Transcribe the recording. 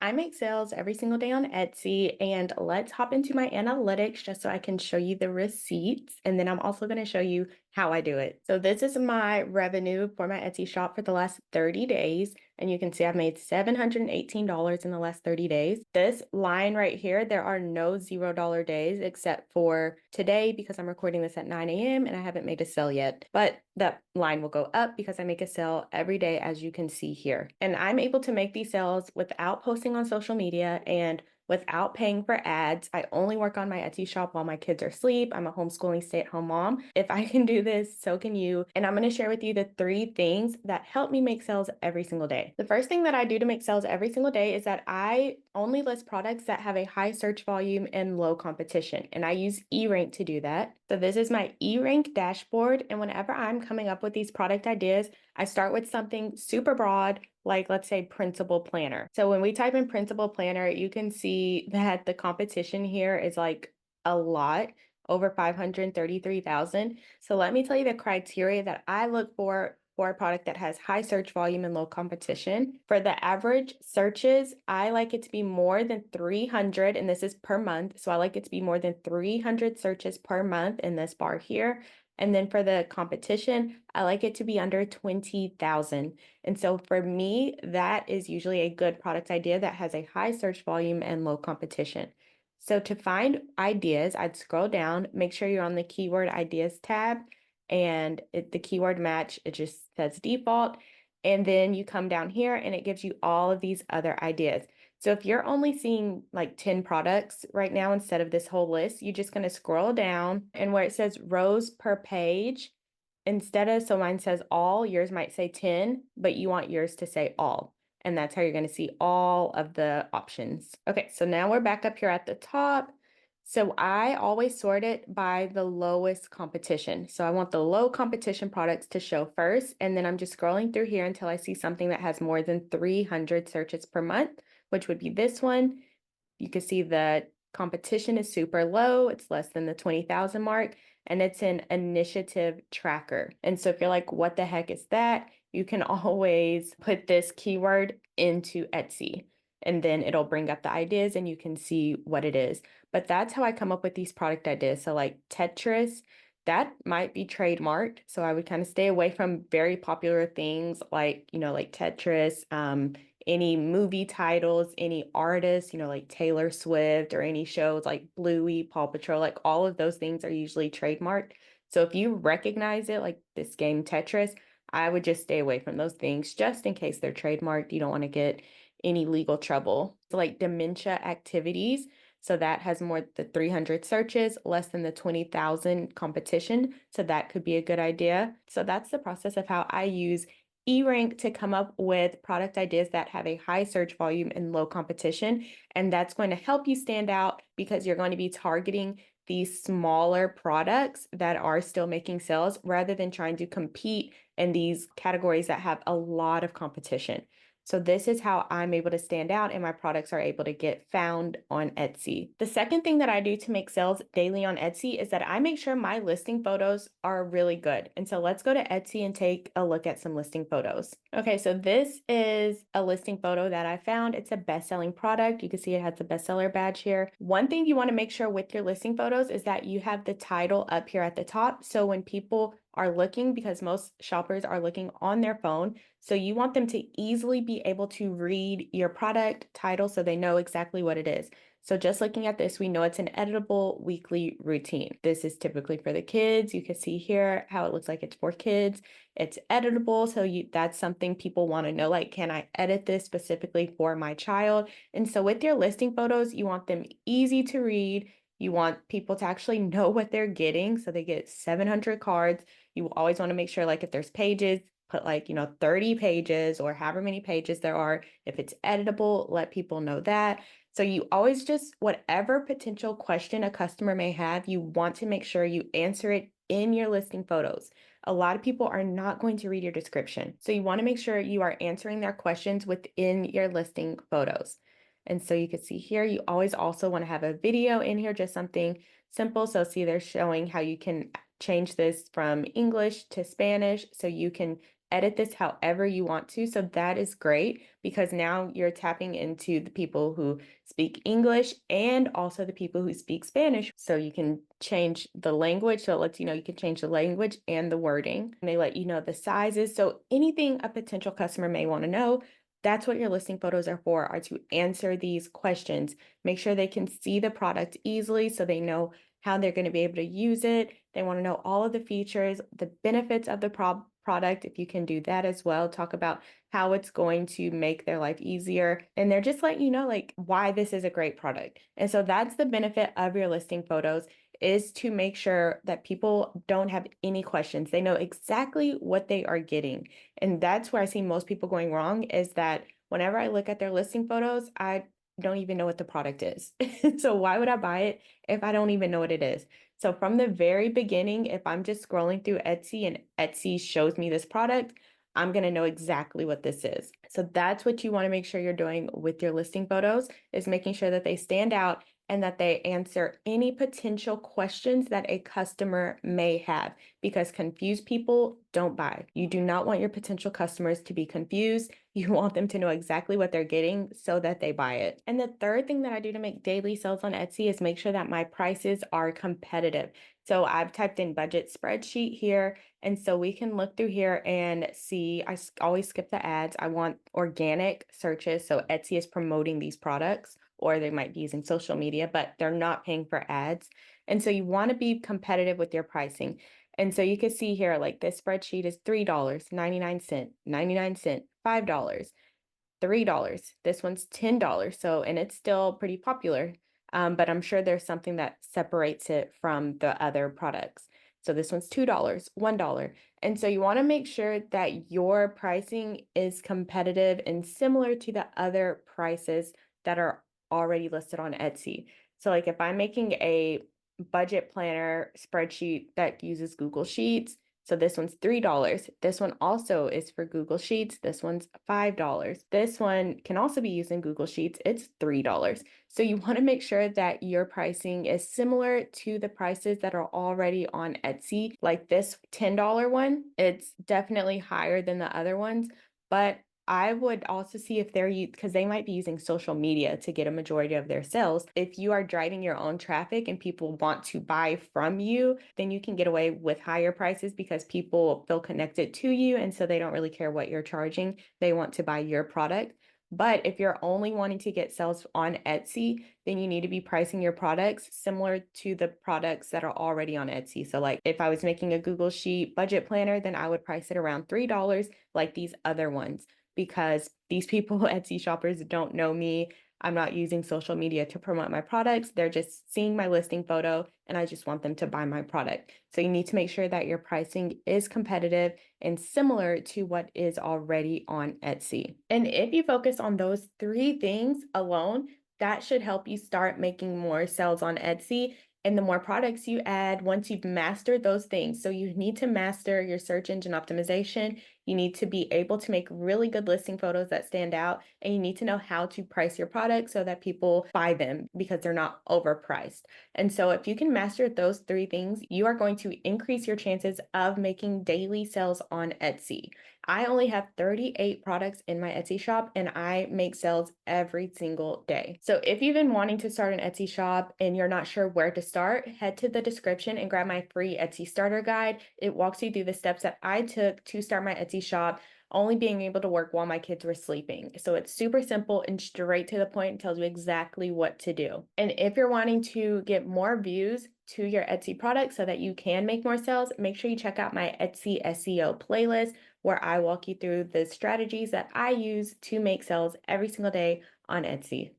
I make sales every single day on Etsy, and let's hop into my analytics just so I can show you the receipts. And then I'm also going to show you how I do it. So this is my revenue for my Etsy shop for the last 30 days. And you can see I've made $718 in the last 30 days. This line right here, there are no $0 days except for today because I'm recording this at 9 a.m. and I haven't made a sale yet. But that line will go up because I make a sale every day, as you can see here. And I'm able to make these sales without posting on social media and without paying for ads. I only work on my Etsy shop while my kids are asleep. I'm a homeschooling stay-at-home mom. If I can do this, so can you. And I'm going to share with you the 3 things that help me make sales every single day. The first thing that I do to make sales every single day is that I only list products that have a high search volume and low competition. And I use eRank to do that. So this is my eRank dashboard. And whenever I'm coming up with these product ideas, I start with something super broad, like let's say principal planner. So when we type in principal planner, you can see that the competition here is like a lot, over 533,000. So let me tell you the criteria that I look for a product that has high search volume and low competition. For the average searches, I like it to be more than 300, and this is per month. So I like it to be more than 300 searches per month in this bar here. And then for the competition, I like it to be under 20,000. And so for me, that is usually a good product idea that has a high search volume and low competition. So to find ideas, I'd scroll down, make sure you're on the keyword ideas tab, and the keyword match, it just says default. And then you come down here and it gives you all of these other ideas. So if you're only seeing like 10 products right now instead of this whole list, you're just going to scroll down, and where it says rows per page, instead of, so mine says all, yours might say 10, but you want yours to say all. And that's how you're going to see all of the options. Okay, so now we're back up here at the top. So I always sort it by the lowest competition. So I want the low competition products to show first, and then I'm just scrolling through here until I see something that has more than 300 searches per month, which would be this one. You can see the competition is super low. It's less than the 20,000 mark, and it's an initiative tracker. And so if you're like, what the heck is that? You can always put this keyword into Etsy, and then it'll bring up the ideas and you can see what it is. But that's how I come up with these product ideas. So like Tetris, that might be trademarked. So I would kind of stay away from very popular things like, like Tetris, any movie titles, any artists, like Taylor Swift, or any shows like Bluey, Paw Patrol, like all of those things are usually trademarked. So if you recognize it, like this game Tetris, I would just stay away from those things just in case they're trademarked. You don't want to get any legal trouble. So like dementia activities. So that has more than 300 searches, less than the 20,000 competition. So that could be a good idea. So that's the process of how I use eRank to come up with product ideas that have a high search volume and low competition. And that's going to help you stand out because you're going to be targeting these smaller products that are still making sales rather than trying to compete in these categories that have a lot of competition. So this is how I'm able to stand out and my products are able to get found on Etsy. The second thing that I do to make sales daily on Etsy is that I make sure my listing photos are really good. And so let's go to Etsy and take a look at some listing photos. Okay, so this is a listing photo that I found. It's a best-selling product. You can see it has the bestseller badge here. One thing you want to make sure with your listing photos is that you have the title up here at the top. So when people are looking, because most shoppers are looking on their phone, so you want them to easily be able to read your product title so they know exactly what it is. So just looking at this, we know it's an editable weekly routine. This is typically for the kids. You can see here how it looks like it's for kids. It's editable, so that's something people want to know, like, can I edit this specifically for my child? And so with your listing photos, you want them easy to read. You want people to actually know what they're getting. So they get 700 cards. You always want to make sure, like, if there's pages, put like, 30 pages or however many pages there are. If it's editable, let people know that. So you always just, whatever potential question a customer may have, you want to make sure you answer it in your listing photos. A lot of people are not going to read your description. So you want to make sure you are answering their questions within your listing photos. And so you can see here, you always also want to have a video in here, just something simple. So see, they're showing how you can change this from English to Spanish. So you can edit this however you want to. So that is great because now you're tapping into the people who speak English and also the people who speak Spanish. So you can change the language. So it lets you know you can change the language and the wording. And they let you know the sizes. So anything a potential customer may want to know, that's what your listing photos are for, are to answer these questions. Make sure they can see the product easily so they know how they're going to be able to use it. They want to know all of the features, the benefits of the product, if you can do that as well. Talk about how it's going to make their life easier. And they're just letting you know like why this is a great product. And so that's the benefit of your listing photos, is to make sure that people don't have any questions. They know exactly what they are getting. And that's where I see most people going wrong, is that whenever I look at their listing photos, I don't even know what the product is. So why would I buy it if I don't even know what it is? So from the very beginning, if I'm just scrolling through Etsy and Etsy shows me this product, I'm going to know exactly what this is. So that's what you want to make sure you're doing with your listing photos, is making sure that they stand out and that they answer any potential questions that a customer may have, because confused people don't buy. You do not want your potential customers to be confused. You want them to know exactly what they're getting so that they buy it. And the third thing that I do to make daily sales on Etsy is make sure that my prices are competitive. So I've typed in budget spreadsheet here. And so we can look through here and see, always skip the ads. I want organic searches. So Etsy is promoting these products, or they might be using social media, but they're not paying for ads. And so you want to be competitive with your pricing. And so you can see here, like this spreadsheet is $3.99, 99 cents, $5, $3. This one's $10. So, and it's still pretty popular. But I'm sure there's something that separates it from the other products. So this one's $2, $1. And so you want to make sure that your pricing is competitive and similar to the other prices that are already listed on Etsy. So like if I'm making a budget planner spreadsheet that uses Google Sheets, so this one's $3. This one also is for Google Sheets. This one's $5. This one can also be used in Google Sheets. It's $3. So you want to make sure that your pricing is similar to the prices that are already on Etsy. Like this $10 one, it's definitely higher than the other ones, but I would also see if they're, because they might be using social media to get a majority of their sales. If you are driving your own traffic and people want to buy from you, then you can get away with higher prices because people feel connected to you. And so they don't really care what you're charging. They want to buy your product. But if you're only wanting to get sales on Etsy, then you need to be pricing your products similar to the products that are already on Etsy. So like if I was making a Google Sheet budget planner, then I would price it around $3 like these other ones, because these people, Etsy shoppers, don't know me. I'm not using social media to promote my products. They're just seeing my listing photo and I just want them to buy my product. So you need to make sure that your pricing is competitive and similar to what is already on Etsy. And if you focus on those three things alone, that should help you start making more sales on Etsy. And the more products you add, once you've mastered those things, so you need to master your search engine optimization, you need to be able to make really good listing photos that stand out, and you need to know how to price your products so that people buy them because they're not overpriced. And so if you can master those three things, you are going to increase your chances of making daily sales on Etsy. I only have 38 products in my Etsy shop and I make sales every single day. So if you've been wanting to start an Etsy shop and you're not sure where to start, head to the description and grab my free Etsy starter guide. It walks you through the steps that I took to start my Etsy shop, only being able to work while my kids were sleeping. So it's super simple and straight to the point, and tells you exactly what to do. And if you're wanting to get more views to your Etsy product so that you can make more sales, make sure you check out my Etsy SEO playlist, where I walk you through the strategies that I use to make sales every single day on Etsy.